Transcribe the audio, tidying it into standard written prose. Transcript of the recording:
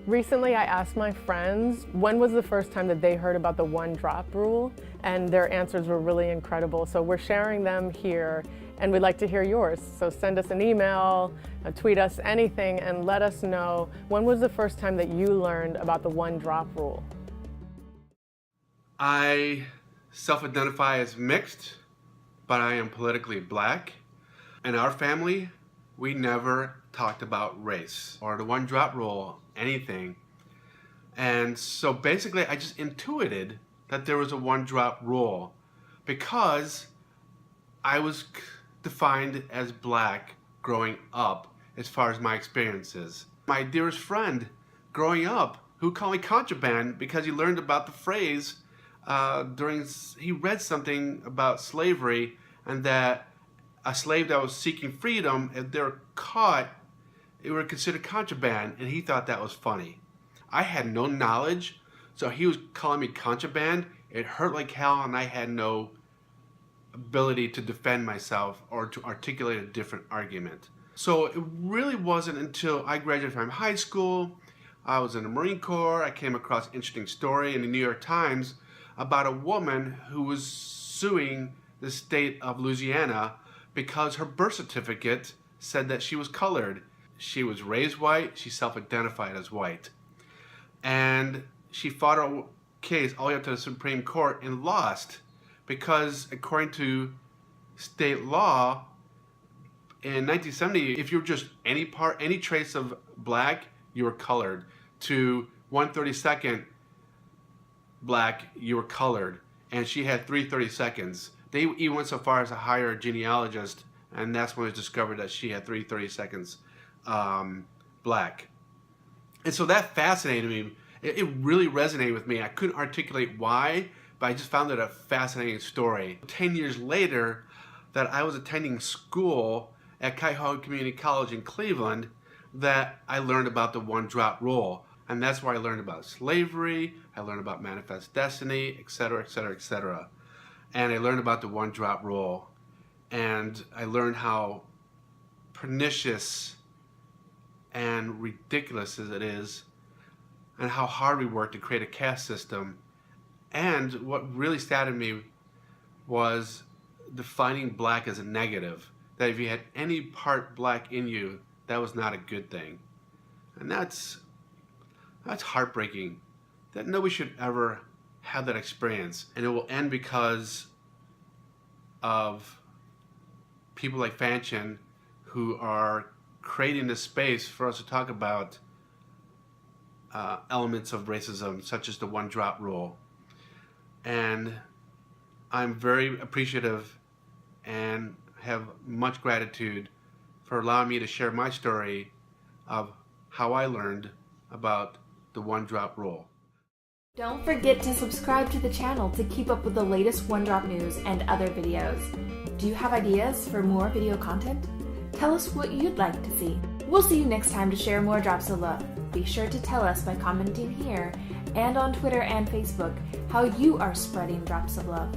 Recently, I asked my friends when was the first time that they heard about the one drop rule, and their answers were really incredible. So we're sharing them here, and we'd like to hear yours. So send us an email, tweet us, anything, and let us know when was the first time that you learned about the one drop rule. I self-identify as mixed, but I am politically black. In our family, we never talked about race or the one drop rule, anything. And so basically I just intuited that there was a one drop rule because I was defined as black growing up as far as my experiences. My dearest friend growing up who called me contraband because he learned about the phrase he read something about slavery, and that a slave that was seeking freedom, if they were caught, it were considered contraband, and he thought that was funny. I had no knowledge, so he was calling me contraband. It hurt like hell, and I had no ability to defend myself or to articulate a different argument. So it really wasn't until I graduated from high school, I was in the Marine Corps, I came across an interesting story in the New York Times about a woman who was suing the state of Louisiana because her birth certificate said that she was colored. She was raised white, she self-identified as white. And she fought her case all the way up to the Supreme Court and lost because according to state law, in 1970, if you were just any trace of black, you were colored. To 1/32nd black, you were colored. And she had 3/32. They even went so far as to hire a genealogist, and that's when it was discovered that she had 3/32 black. And so that fascinated me. It really resonated with me. I couldn't articulate why, but I just found it a fascinating story. 10 years later, that I was attending school at Cuyahoga Community College in Cleveland, that I learned about the one drop rule. And that's where I learned about slavery, I learned about manifest destiny, etc., etc., etc. And I learned about the one drop rule. And I learned how pernicious and ridiculous as it is, and how hard we work to create a caste system. And what really saddened me was defining black as a negative, that if you had any part black in you, that was not a good thing. And that's heartbreaking, that nobody should ever have that experience. And it will end because of people like Fanchen who are creating this space for us to talk about elements of racism, such as the one drop rule. And I'm very appreciative and have much gratitude for allowing me to share my story of how I learned about the one drop rule. Don't forget to subscribe to the channel to keep up with the latest One Drop news and other videos. Do you have ideas for more video content? Tell us what you'd like to see. We'll see you next time to share more drops of love. Be sure to tell us by commenting here and on Twitter and Facebook how you are spreading drops of love.